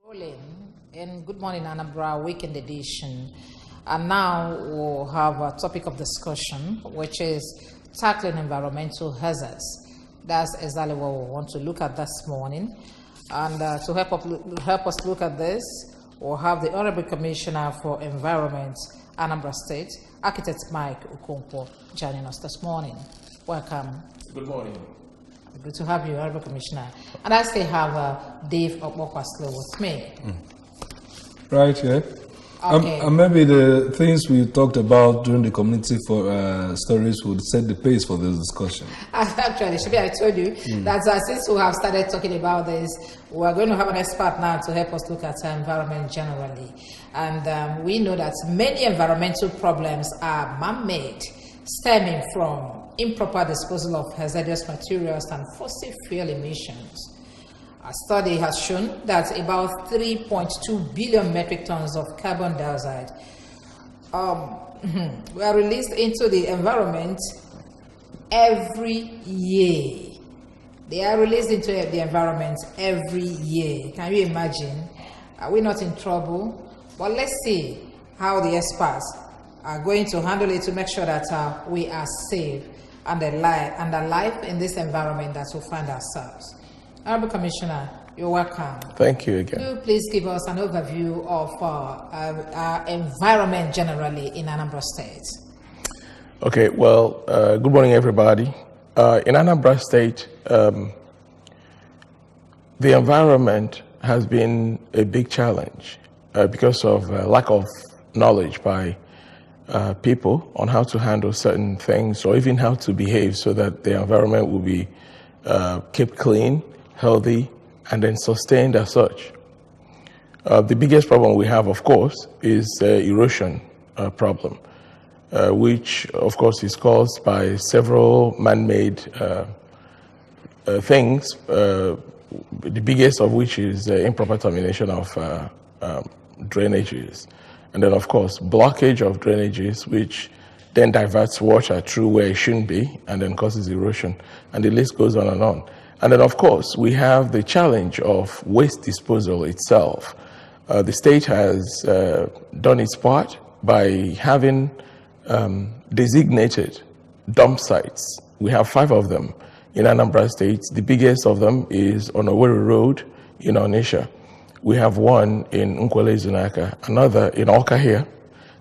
Rolling in Good Morning Anambra Weekend Edition, and now we'll have a topic of discussion, which is tackling environmental hazards. That's exactly what we want to look at this morning. And to help us look at this, we'll have the Honorable Commissioner for Environment, Anambra State, Architect Mike Okonkwo, joining us this morning. Welcome. Good morning. Good to have you, Honorable Commissioner. And I still have Dave Okwasloo with me. Right, yeah. Okay. And maybe the things we talked about during the community for stories would set the pace for this discussion. Actually, Shabi, I told you that since we have started talking about this, we're going to have an expert now to help us look at environment generally. And we know that many environmental problems are man-made, stemming from improper disposal of hazardous materials and fossil fuel emissions. A study has shown that about 3.2 billion metric tons of carbon dioxide were released into the environment every year. They are released into the environment every year. Can you imagine? Are we not in trouble? But let's see how the experts are going to handle it to make sure that we are safe and alive in this environment that we find ourselves. Honorable Commissioner, you're welcome. Thank you again. Could you please give us an overview of our environment generally in Anambra State? Okay, well, good morning, everybody. In Anambra State, the environment has been a big challenge because of lack of knowledge by people on how to handle certain things or even how to behave so that the environment will be kept clean, healthy, and then sustained as such. The biggest problem we have, of course, is the erosion problem, which, of course, is caused by several man-made things, the biggest of which is improper termination of drainages. And then, of course, blockage of drainages, which then diverts water through where it shouldn't be and then causes erosion. And the list goes on and on. And then, of course, we have the challenge of waste disposal itself. The state has done its part by having designated dump sites. We have 5 of them in Anambra State. The biggest of them is on Owerri Road in Onitsha. We have one in Nkwele Zunaka, another in Awka here,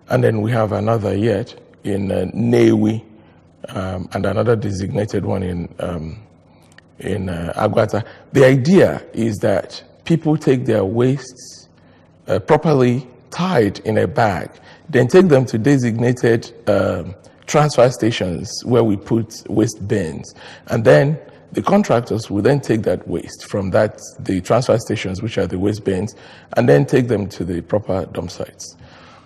and then we have another yet in Newi, and another designated one in Agwata. The idea is that people take their wastes properly tied in a bag, then take them to designated transfer stations where we put waste bins, and then the contractors will then take that waste from the transfer stations, which are the waste bins, and then take them to the proper dump sites.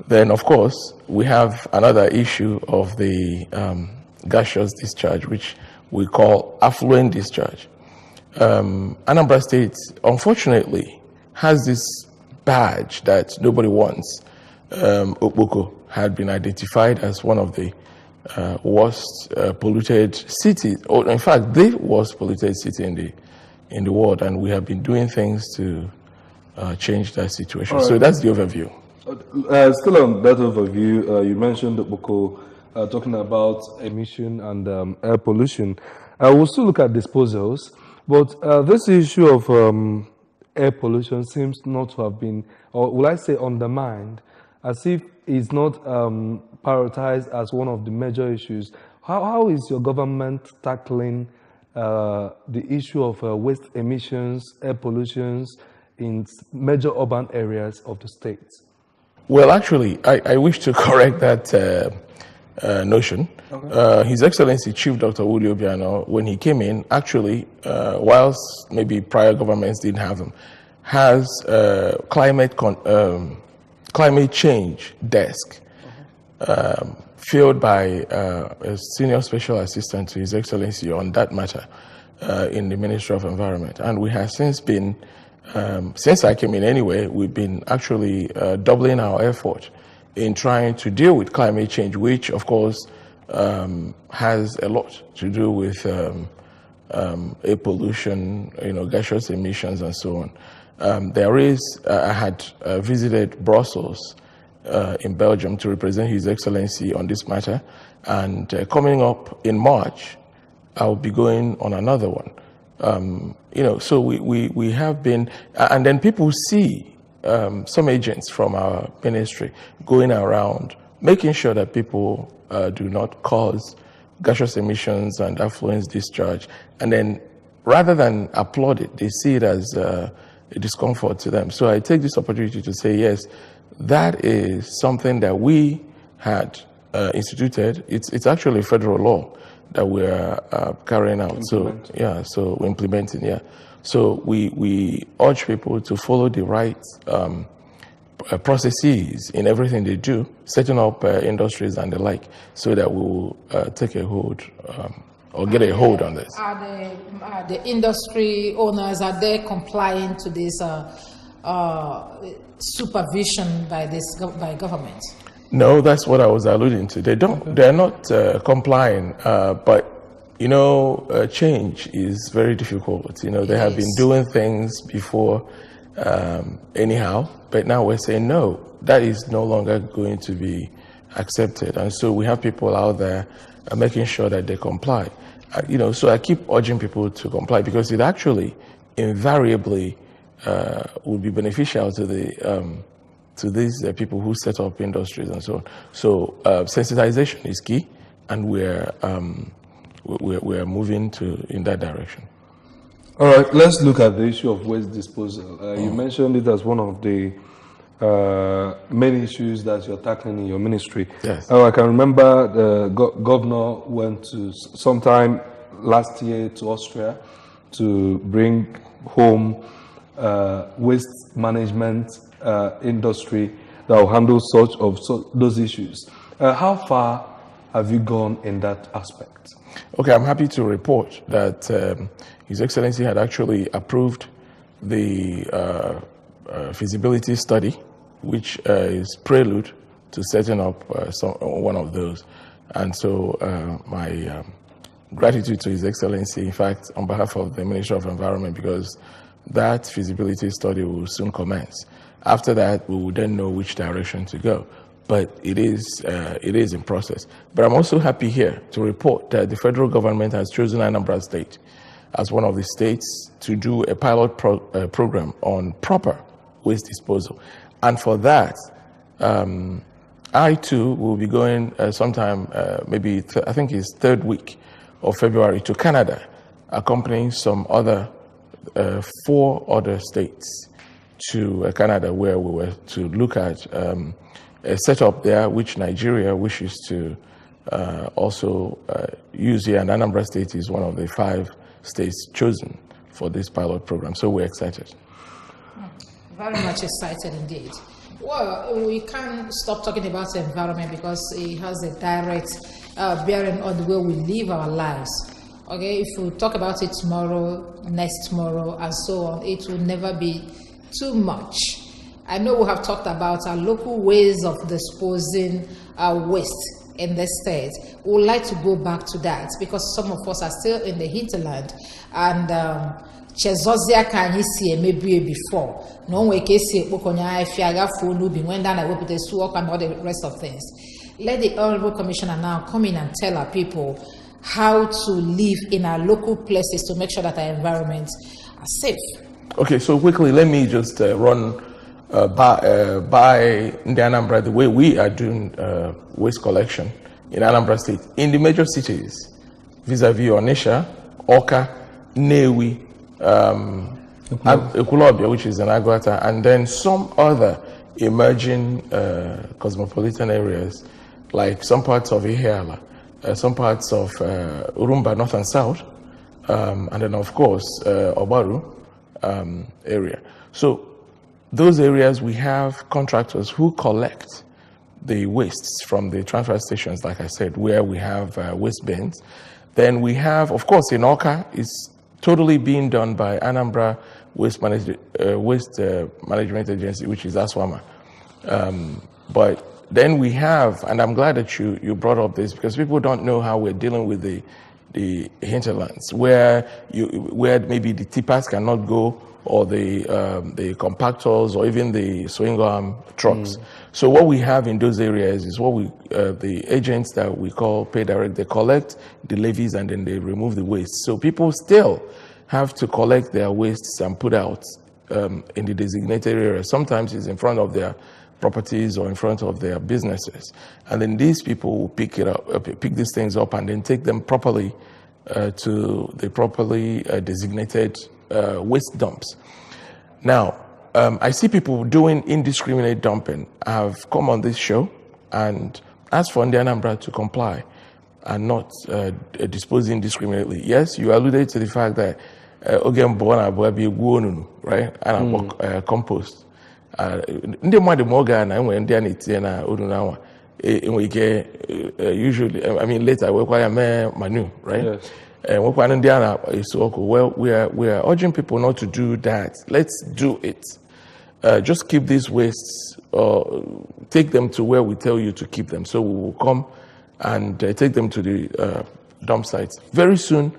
Then, of course, we have another issue of the gaseous discharge, which we call affluent discharge. Anambra State, unfortunately, has this badge that nobody wants. Okpoko had been identified as one of the worst polluted cities, or in fact, the worst polluted city in the world, and we have been doing things to change that situation. Right. So that's the overview. Still on that overview, you mentioned Okpoko, talking about emission and air pollution. We'll still look at disposals, but this issue of air pollution seems not to have been, or will I say undermined, as if it's not prioritized as one of the major issues. How is your government tackling the issue of waste emissions, air pollutions in major urban areas of the state? Well, actually, I wish to correct that notion. Okay. His Excellency Chief Dr. Woody Obiano, when he came in, actually, whilst maybe prior governments didn't have him, has climate change desk filled by a senior special assistant to His Excellency on that matter in the Ministry of Environment. And we have since been, since I came in anyway, we've been actually doubling our effort in trying to deal with climate change, which of course has a lot to do with air pollution, gaseous emissions and so on. I had visited Brussels in Belgium to represent His Excellency on this matter, and coming up in March, I'll be going on another one. So we have been, and then people see some agents from our ministry going around making sure that people do not cause gaseous emissions and affluence discharge, and then rather than applaud it, they see it as a discomfort to them. So I take this opportunity to say, yes, that is something that we had instituted. It's actually federal law that we're carrying out. So we're implementing. Yeah, so we urge people to follow the right processes in everything they do, setting up industries and the like, so that we will take a hold or get a hold on this. Are the industry owners, are they complying to this supervision by government? No, that's what I was alluding to. They're not complying, but change is very difficult. They have been doing things before anyhow, but now we're saying no, that is no longer going to be accepted. And so we have people out there making sure that they comply. So I keep urging people to comply, because it actually invariably would be beneficial to these people who set up industries and so on. So sensitization is key, and we're moving in that direction. All right, let's look at the issue of waste disposal. You mentioned it as one of the main issues that you're tackling in your ministry. Yes. I can remember the governor went to sometime last year to Austria to bring home waste management industry that will handle those issues. How far have you gone in that aspect? Okay, I'm happy to report that His Excellency had actually approved the feasibility study, which is prelude to setting up one of those. And so my gratitude to His Excellency, in fact, on behalf of the Ministry of Environment, because that feasibility study will soon commence. After that, we will then know which direction to go. But it is in process. But I'm also happy here to report that the federal government has chosen Anambra State as one of the states to do a pilot program on proper waste disposal. And for that, I too will be going sometime, maybe I think it's third week of February, to Canada, accompanying some other 4 other states to Canada, where we were to look at a setup there which Nigeria wishes to also use here, and Anambra State is one of the 5 states chosen for this pilot program. So we're excited. Very much excited indeed. Well, we can't stop talking about the environment, because it has a direct bearing on the way we live our lives. Okay, if we talk about it tomorrow, next tomorrow, and so on, it will never be too much. I know we have talked about our local ways of disposing waste in the state. We would like to go back to that, because some of us are still in the hinterland, and Chezozia can you see maybe before. No way can see Bokonya if you have full lubing when down I work with the swap and all the rest of things. Let the Honorable Commissioner now come in and tell our people how to live in our local places to make sure that our environments are safe. Okay, so quickly, let me just run by Anambra the way we are doing waste collection in Anambra State. In the major cities, vis-a-vis Onitsha, Awka, Nnewi, Ekwulobia, which is in Agwata, and then some other emerging cosmopolitan areas, like some parts of Ihiala, some parts of Urumba, north and south, and then of course Obaru area. So those areas, we have contractors who collect the wastes from the transfer stations, like I said, where we have waste bins. Then we have, of course, in Awka, it's totally being done by Anambra Waste Management Agency, which is ASWAMA. But then we have, and I'm glad that you brought up this, because people don't know how we're dealing with the the hinterlands, where maybe the tippers cannot go, or the compactors, or even the swing arm trucks. So what we have in those areas is what the agents that we call pay direct, they collect the levies and then they remove the waste. So people still have to collect their wastes and put out in the designated area. Sometimes it's in front of their properties or in front of their businesses. And then these people will pick these things up and then take them properly to the properly designated waste dumps. Now, I see people doing indiscriminate dumping. I've come on this show and asked for Anambra to comply and not dispose indiscriminately. Yes, you alluded to the fact that right? And compost. Usually, I mean, later we require manure, right? Yes. Well, we are urging people not to do that. Let's do it. Just keep these wastes, take them to where we tell you to keep them. So we will come and take them to the dump sites very soon.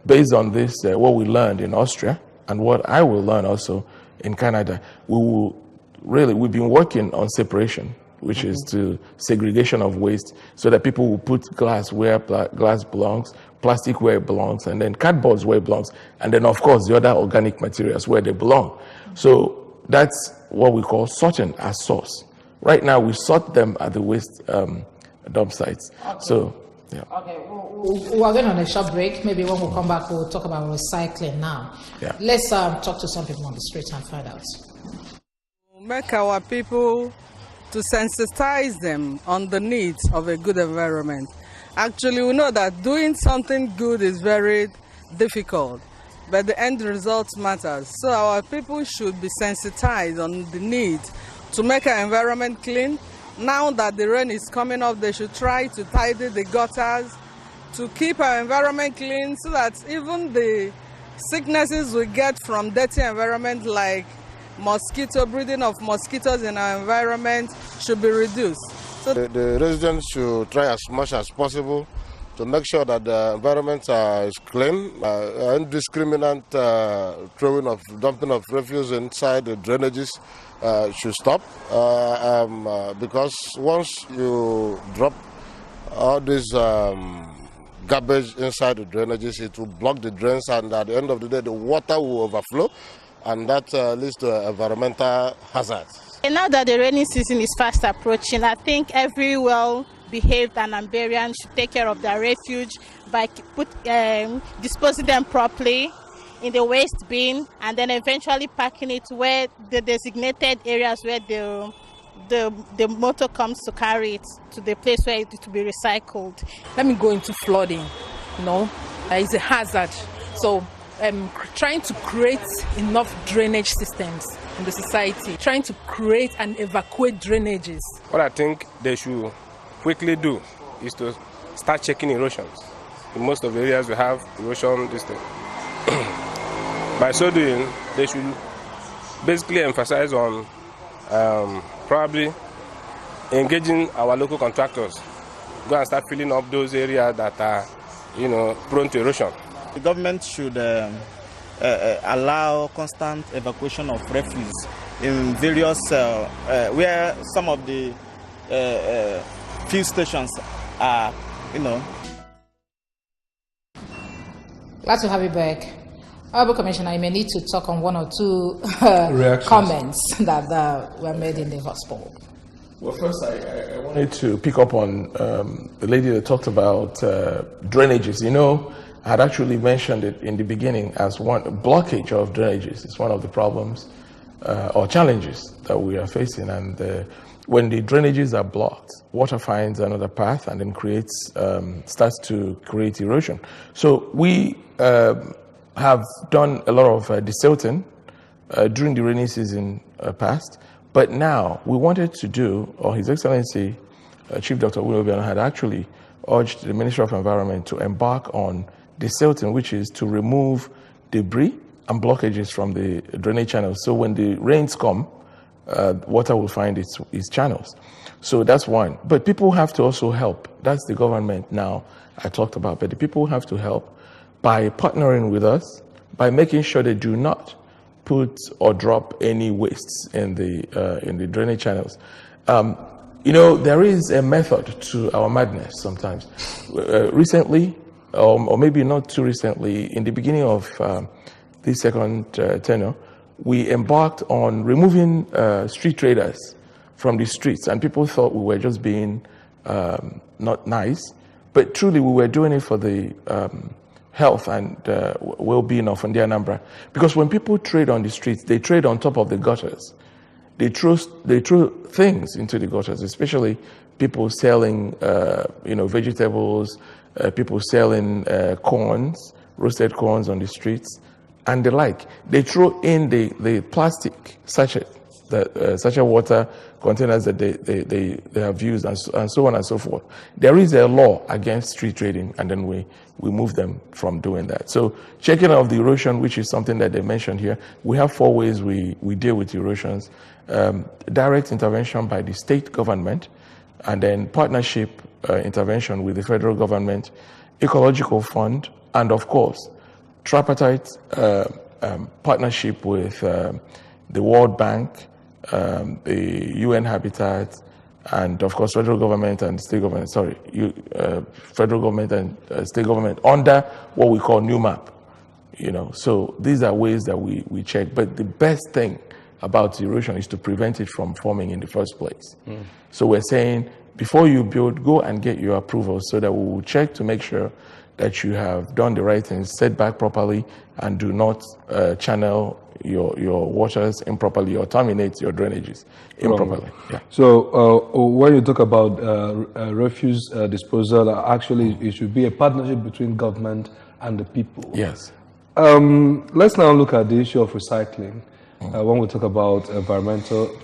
Based on this, what we learned in Austria and what I will learn also in Canada, we've been working on separation, which is to segregation of waste, so that people will put glass where glass belongs, plastic where it belongs, and then cardboards where it belongs, and then of course the other organic materials where they belong. So that's what we call sorting as source. Right now we sort them at the waste dump sites. Okay. So yeah. Okay, we're going on a short break. Maybe when we come back, we'll talk about recycling now. Yeah. Let's talk to some people on the street and find out. Make our people to sensitize them on the needs of a good environment. Actually, we know that doing something good is very difficult, but the end result matters. So our people should be sensitized on the need to make our environment clean. Now that the rain is coming up, they should try to tidy the gutters, to keep our environment clean, so that even the sicknesses we get from dirty environment, like mosquito breeding of mosquitoes in our environment, should be reduced. So the residents should try as much as possible to make sure that the environment is clean. Indiscriminate dumping of refuse inside the drainages should stop, because once you drop all this garbage inside the drainages, it will block the drains, and at the end of the day the water will overflow, and that leads to environmental hazards. And now that the rainy season is fast approaching, I think every well-behaved Anambrian should take care of their refuge by disposing them properly in the waste bin, and then eventually packing it where the designated areas where the motor comes to carry it to the place where it will be recycled. Let me go into flooding. It's a hazard. So trying to create enough drainage systems in the society, trying to create and evacuate drainages. What I think they should quickly do is to start checking erosions. In most of the areas we have erosion, this thing. By so doing, they should basically emphasize on probably engaging our local contractors. Go and start filling up those areas that are, prone to erosion. The government should allow constant evacuation of refuse in various where some of the fuel stations are, Glad to have you back. Honorable Commissioner, you may need to talk on one or two comments that were made in the hospital. Well, first, I wanted to pick up on the lady that talked about drainages. I had actually mentioned it in the beginning as one blockage of drainages. It's one of the problems or challenges that we are facing. And when the drainages are blocked, water finds another path and then starts to create erosion. So we have done a lot of desilting during the rainy season past. But now we wanted to do, or His Excellency Chief Dr. Willoughby had actually urged the Ministry of Environment to embark on desilting, which is to remove debris and blockages from the drainage channels. So when the rains come, water will find its channels. So that's one. But people have to also help. That's the government now I talked about. But the people have to help by partnering with us, by making sure they do not put or drop any wastes in the drainage channels. There is a method to our madness sometimes. Recently, or maybe not too recently, in the beginning of this second tenure, we embarked on removing street traders from the streets, and people thought we were just being not nice, but truly we were doing it for the health and well-being of the Anambra. Because when people trade on the streets, they trade on top of the gutters. They throw things into the gutters, especially people selling, vegetables, people selling corns, roasted corns on the streets, and the like. They throw in the plastic sachet, the sachet water containers that they have used, and so on and so forth. There is a law against street trading, and then we move them from doing that. So checking of the erosion, which is something that they mentioned here, we have 4 ways we deal with erosions. Direct intervention by the state government, and then partnership intervention with the federal government, ecological fund, and of course, tripartite partnership with the World Bank, the UN Habitat, and of course federal government and state government, federal government and state government under what we call new map. So these are ways that we check. But the best thing about erosion is to prevent it from forming in the first place. So we're saying, before you build, go and get your approval so that we will check to make sure that you have done the right things, set back properly, and do not channel your waters improperly or terminate your drainages improperly. Yeah. So when you talk about refuse disposal, actually it should be a partnership between government and the people. Yes. Let's now look at the issue of recycling. When we talk about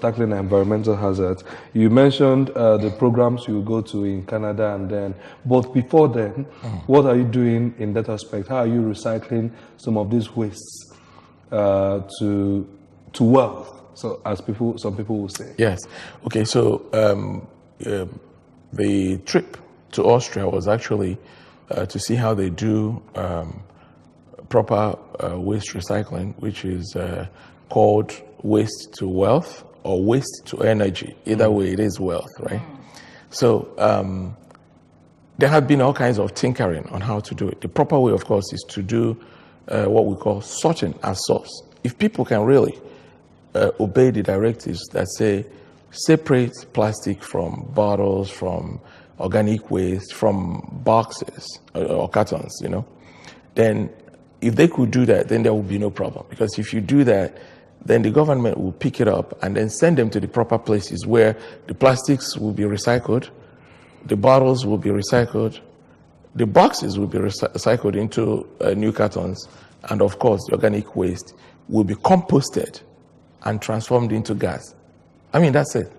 tackling environmental hazards, you mentioned the programs you go to in Canada, and then, but before then, what are you doing in that aspect? How are you recycling some of these wastes to wealth? So, as some people will say. Yes. Okay. So the trip to Austria was actually to see how they do proper waste recycling, which is called waste to wealth or waste to energy. Either way, it is wealth, right? So there have been all kinds of tinkering on how to do it. The proper way, of course, is to do what we call sorting at source. If people can really obey the directives that say separate plastic from bottles, from organic waste, from boxes or cartons, then if they could do that, then there will be no problem. Because if you do that, then the government will pick it up and then send them to the proper places where the plastics will be recycled, the bottles will be recycled, the boxes will be recycled into new cartons, and of course, the organic waste will be composted and transformed into gas. I mean, that's it.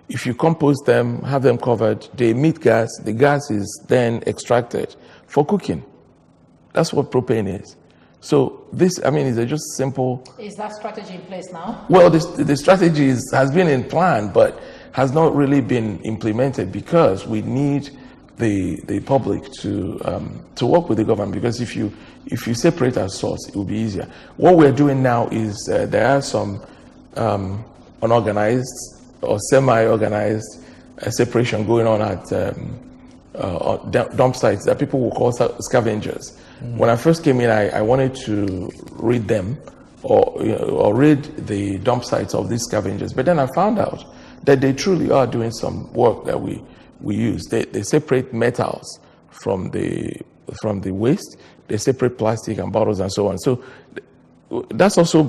If you compost them, have them covered, they emit gas, the gas is then extracted for cooking. That's what propane is. So this, is it just simple? Is that strategy in place now? Well, the strategy has been in plan, but has not really been implemented because we need the public to work with the government. Because if you separate our source, it will be easier. What we're doing now is there are some unorganized or semi-organized separation going on at dump sites that people will call scavengers. When I first came in, I wanted to read them or read the dump sites of these scavengers. But then I found out that they truly are doing some work that we use. They separate metals from the waste. They separate plastic and bottles and so on. So that's also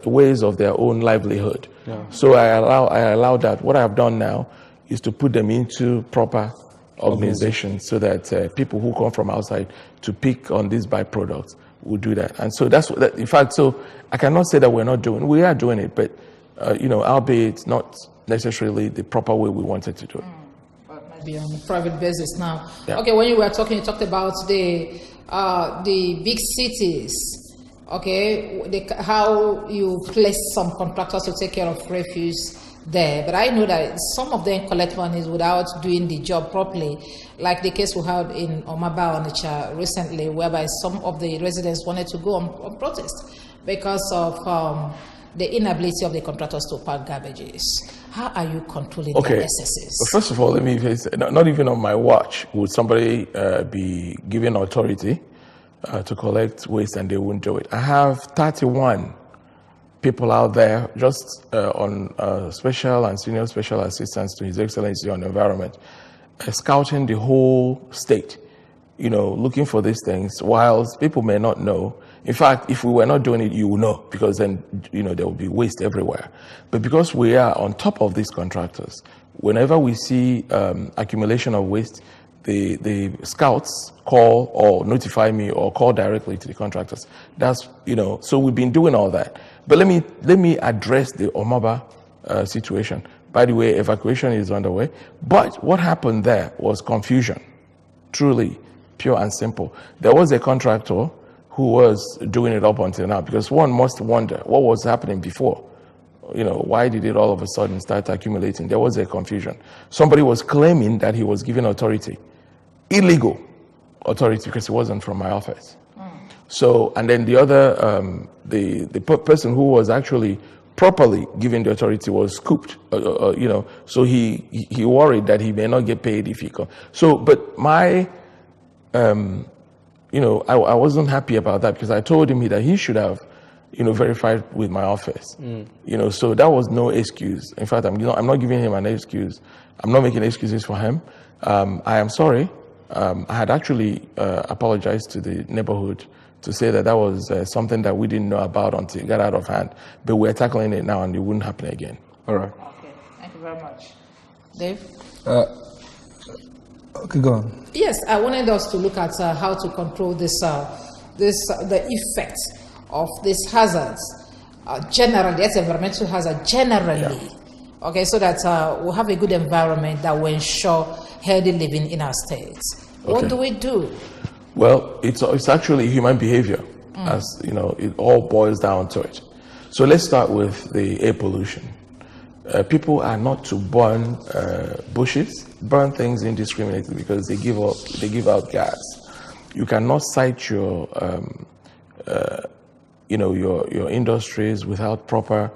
ways of their own livelihood. Yeah. So I allow that. What I've done now is to put them into proper organizations so that people who come from outside to pick on these byproducts will do that. And so that's what, in fact, so I cannot say that we are doing it, but albeit not necessarily the proper way we wanted to do it. But maybe on a private basis now. Yeah. Okay, when you were talking, you talked about the big cities okay, how you place some contractors to take care of refuse there, but I know that some of them collect monies without doing the job properly, like the case we had in Omaba Onitsha recently, whereby some of the residents wanted to go on protest because of the inability of the contractors to pack garbages. How are you controlling the excesses? Well, first of all, let me say, not even on my watch would somebody be given authority to collect waste and they wouldn't do it. I have 31 people out there just on special and senior special assistants to His Excellency on Environment, scouting the whole state, looking for these things, whilst people may not know. In fact, if we were not doing it, you will know, because then, there will be waste everywhere. But because we are on top of these contractors, whenever we see accumulation of waste, the scouts call or notify me or call directly to the contractors. That's, so we've been doing all that. But let me address the Omaba situation. By the way, evacuation is underway. But what happened there was confusion, truly, pure and simple. There was a contractor who was doing it up until now, because one must wonder what was happening before. Why did it all of a sudden start accumulating? There was a confusion. Somebody was claiming that he was given authority, illegal authority, because it wasn't from my office. So, and then the other, the person who was actually properly given the authority was scooped, so he worried that he may not get paid if he could. So, but my, I wasn't happy about that, because I told him that he should have, verified with my office. So that was no excuse. In fact, I'm not giving him an excuse. I'm not making excuses for him. I am sorry. I had actually apologized to the neighborhood to say that was something that we didn't know about until it got out of hand. But we're tackling it now, and it wouldn't happen again. All right. Okay. Thank you very much. Dave? Okay, go on. Yes, I wanted us to look at how to control the effect of these hazards generally. That's environmental hazard generally. Yeah. Okay, so that we'll have a good environment that will ensure healthy living in our states. Okay. What do we do? Well, it's actually human behavior, as it all boils down to it. So let's start with the air pollution. People are not to burn bushes, burn things indiscriminately, because they give out gas. You cannot cite your industries without proper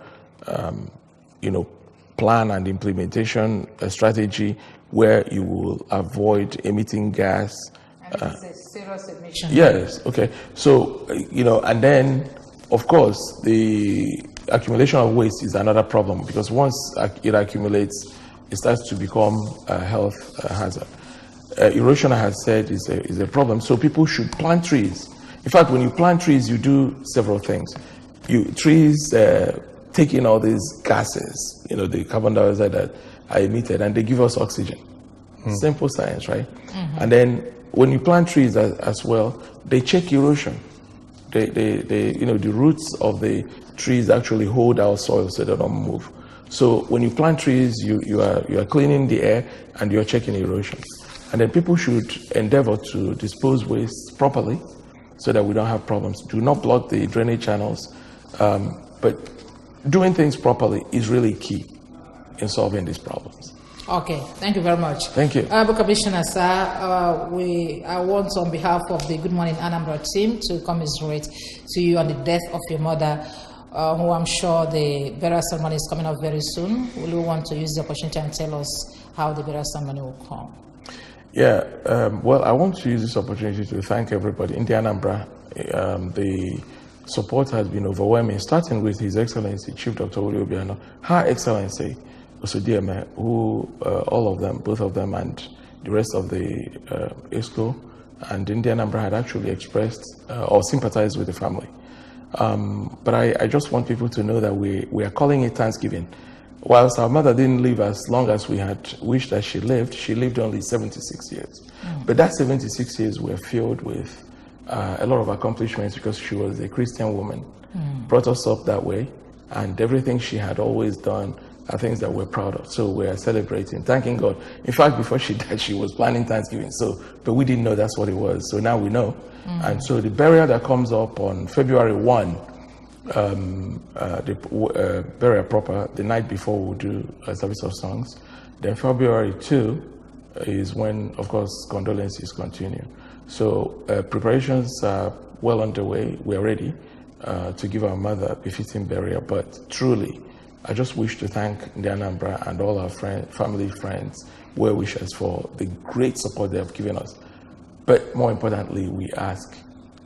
plan and implementation strategy where you will avoid emitting gas. And this is a serious emission. Yes. Okay. So and then of course the accumulation of waste is another problem, because once it accumulates, it starts to become a health hazard. Erosion, I have said, is a problem. So people should plant trees. In fact, when you plant trees, you do several things. Trees take in all these gases, the carbon dioxide that are emitted, and they give us oxygen. Simple science, right? And then when you plant trees as well, they check erosion. The roots of the trees actually hold our soil so they don't move. So when you plant trees, you are cleaning the air and you're checking erosion. And then people should endeavor to dispose waste properly so that we don't have problems. Do not block the drainage channels. But doing things properly is really key in solving these problems. Okay, thank you very much. Thank you. Commissioner, sir, I want on behalf of the Good Morning Anambra team to commiserate to you on the death of your mother, who I'm sure the burial ceremony is coming up very soon. Will you want to use the opportunity and tell us how the burial ceremony will come? Yeah, well, I want to use this opportunity to thank everybody in the Anambra. The support has been overwhelming, starting with His Excellency Chief Dr. Uri Obiano, Her Excellency Osodieme, who all of them, both of them, and the rest of the ESCO and Indian Anambra had actually expressed or sympathized with the family. But I just want people to know that we are calling it Thanksgiving. Whilst our mother didn't live as long as we had wished that she lived only 76 years. But that 76 years were filled with a lot of accomplishments, because she was a Christian woman, brought us up that way, and everything she had always done are things that we're proud of. So we're celebrating, thanking God. In fact, before she died, she was planning Thanksgiving. But we didn't know that's what it was. So now we know. And so the burial that comes up on February 1, the burial proper, the night before we'll do a service of songs. Then February 2 is when, of course, condolences continue. So preparations are well underway. We're ready to give our mother a befitting burial. But truly, I just wish to thank the Anambra and all our family, friends, well-wishers for the great support they have given us. But more importantly, we ask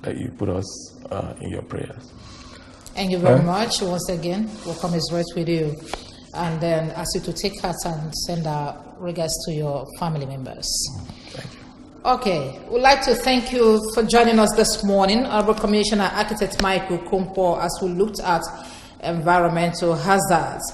that you put us in your prayers. Thank you very much. Once again, we'll come is right with you. And then ask you to take heart and send our regards to your family members. Thank you. Okay, we'd like to thank you for joining us this morning, Honorable Commissioner Architect Michael Okonkwo, as we looked at environmental hazards.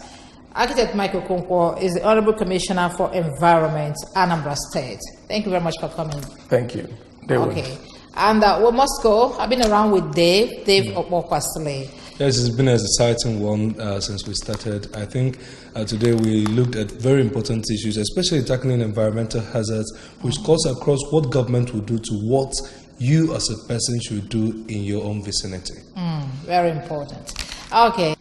Architect Michael Okonkwo is the Honorable Commissioner for Environment, Anambra State. Thank you very much for coming. Thank you. Okay. And we must go. I've been around with Dave Okwasile. Yes, it's been an exciting one since we started. I think today we looked at very important issues, especially tackling environmental hazards, which cuts across what government will do to what you as a person should do in your own vicinity. Very important. Okay.